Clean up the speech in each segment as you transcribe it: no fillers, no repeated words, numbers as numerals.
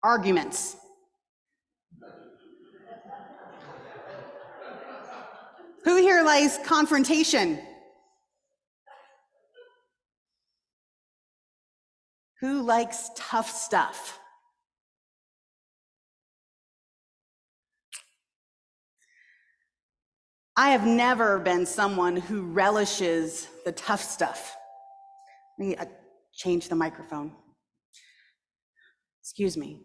arguments. Who here likes confrontation? Who likes tough stuff? I have never been someone who relishes the tough stuff. Let me change the microphone. Excuse me.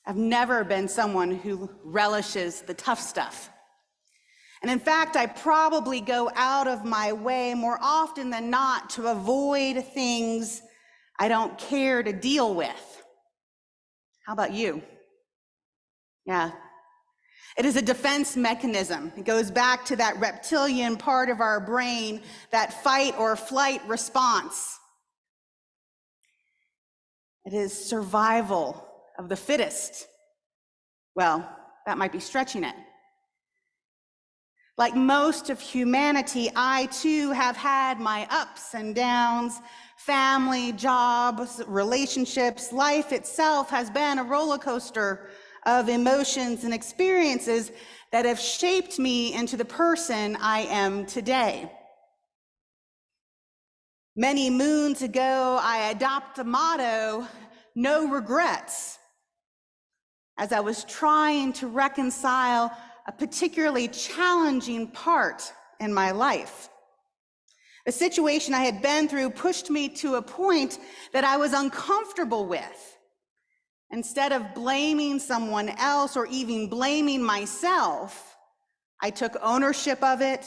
I've never been someone who relishes the tough stuff. And in fact, I probably go out of my way more often than not to avoid things I don't care to deal with. How about you? Yeah. It is a defense mechanism. It goes back to that reptilian part of our brain, that fight or flight response. It is survival of the fittest. Well, that might be stretching it. Like most of humanity, I too have had my ups and downs, family, jobs, relationships. Life itself has been a roller coaster of emotions and experiences that have shaped me into the person I am today. Many moons ago, I adopted the motto, "No regrets," as I was trying to reconcile a particularly challenging part in my life. The situation I had been through pushed me to a point that I was uncomfortable with. Instead of blaming someone else or even blaming myself, I took ownership of it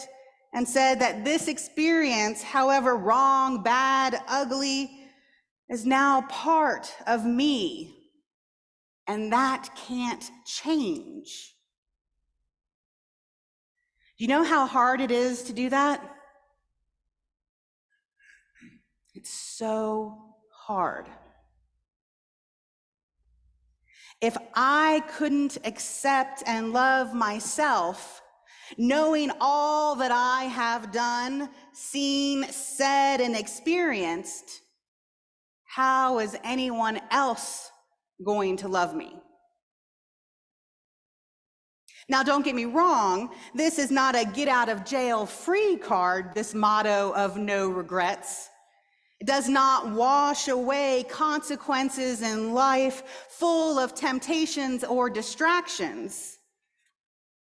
and said that this experience, however wrong, bad, ugly, is now part of me, and that can't change. Do you know how hard it is to do that? It's so hard. If I couldn't accept and love myself, knowing all that I have done, seen, said, and experienced, how is anyone else going to love me? Now, don't get me wrong, this is not a get out of jail free card, this motto of no regrets. It does not wash away consequences in life full of temptations or distractions.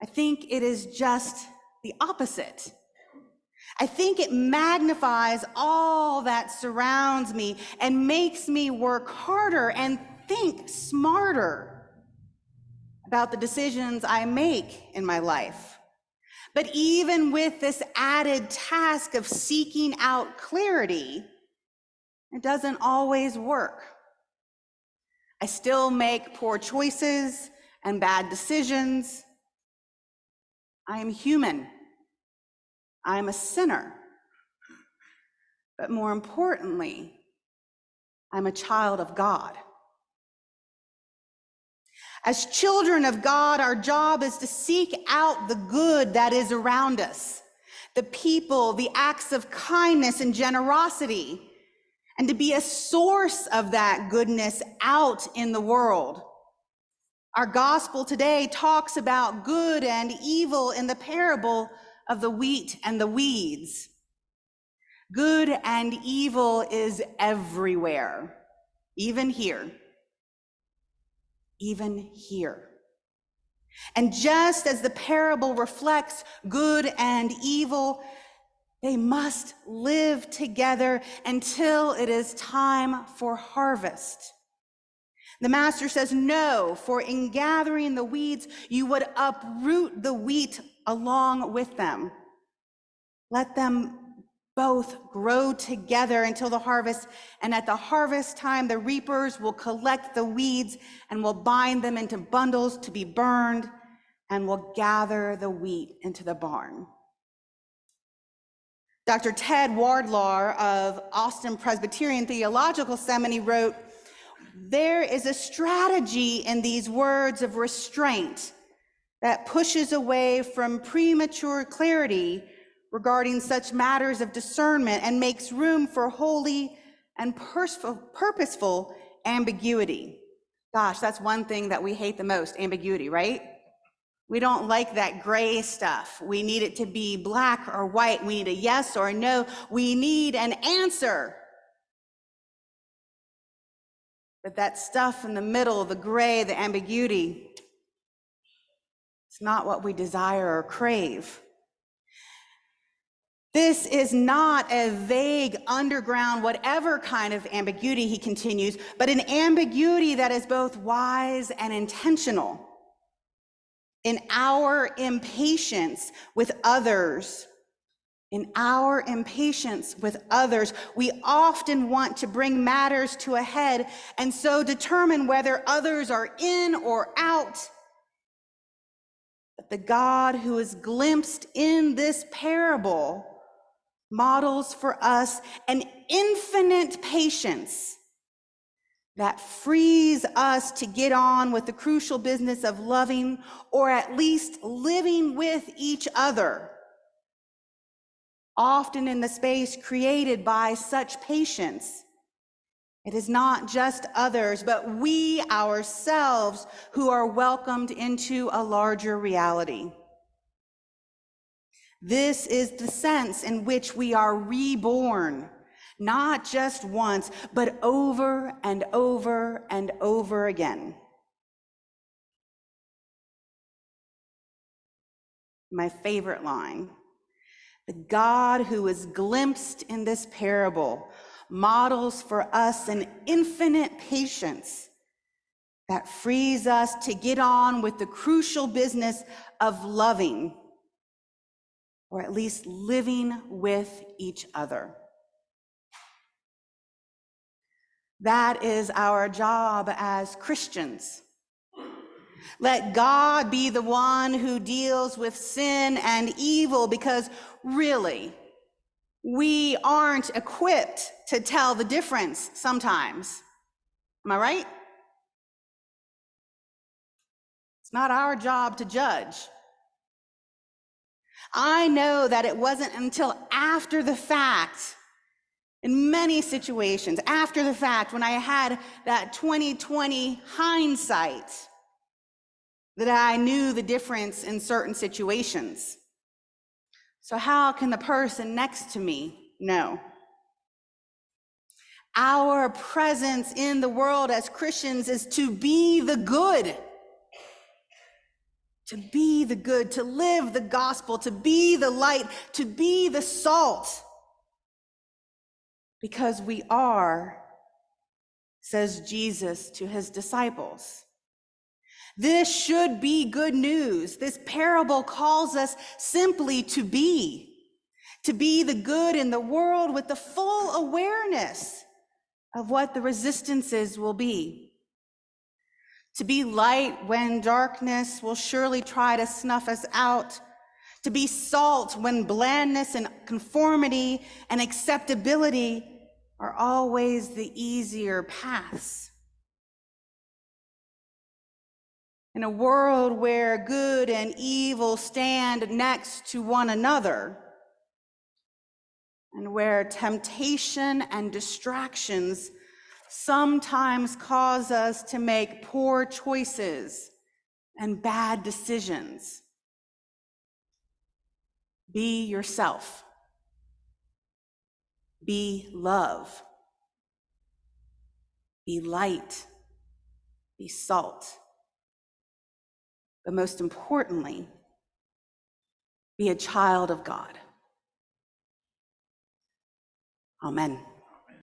I think it is just the opposite. I think it magnifies all that surrounds me and makes me work harder and think smarter about the decisions I make in my life. But even with this added task of seeking out clarity, it doesn't always work. I still make poor choices and bad decisions. I am human. I am a sinner. But more importantly, I'm a child of God. As children of God, our job is to seek out the good that is around us, the people, the acts of kindness and generosity, and to be a source of that goodness out in the world. Our gospel today talks about good and evil in the parable of the wheat and the weeds. Good and evil is everywhere, even here. Even here. And just as the parable reflects good and evil, they must live together until it is time for harvest. The master says, no, for in gathering the weeds, you would uproot the wheat along with them. Let them both grow together until the harvest, and at the harvest time, the reapers will collect the weeds and will bind them into bundles to be burned, and will gather the wheat into the barn. Dr. Ted Wardlaw of Austin Presbyterian Theological Seminary wrote, "There is a strategy in these words of restraint that pushes away from premature clarity regarding such matters of discernment and makes room for holy and purposeful ambiguity." Gosh, that's one thing that we hate the most, ambiguity, right? We don't like that gray stuff. We need it to be black or white. We need a yes or a no. We need an answer. But that stuff in the middle, the gray, the ambiguity, it's not what we desire or crave. This is not a vague, underground, whatever kind of ambiguity, he continues, but an ambiguity that is both wise and intentional. In our impatience with others, we often want to bring matters to a head and so determine whether others are in or out. But the God who is glimpsed in this parable models for us an infinite patience that frees us to get on with the crucial business of loving, or at least living with each other, often in the space created by such patience. It is not just others, but we ourselves who are welcomed into a larger reality. This is the sense in which we are reborn, not just once, but over and over and over again. My favorite line, the God who is glimpsed in this parable models for us an infinite patience that frees us to get on with the crucial business of loving, or at least living with each other. That is our job as Christians. Let God be the one who deals with sin and evil, because really, we aren't equipped to tell the difference sometimes. Am I right? It's not our job to judge. I know that it wasn't until after the fact, in many situations, after the fact, when I had that 20/20 hindsight, that I knew the difference in certain situations. So how can the person next to me know? Our presence in the world as Christians is to be the good. To be the good, to live the gospel, to be the light, to be the salt. Because we are, says Jesus to his disciples. This should be good news. This parable calls us simply to be the good in the world with the full awareness of what the resistances will be. To be light when darkness will surely try to snuff us out. To be salt when blandness and conformity and acceptability are always the easier paths. In a world where good and evil stand next to one another, and where temptation and distractions sometimes cause us to make poor choices and bad decisions, be yourself. Be love. Be light. Be salt. But most importantly, be a child of God. Amen.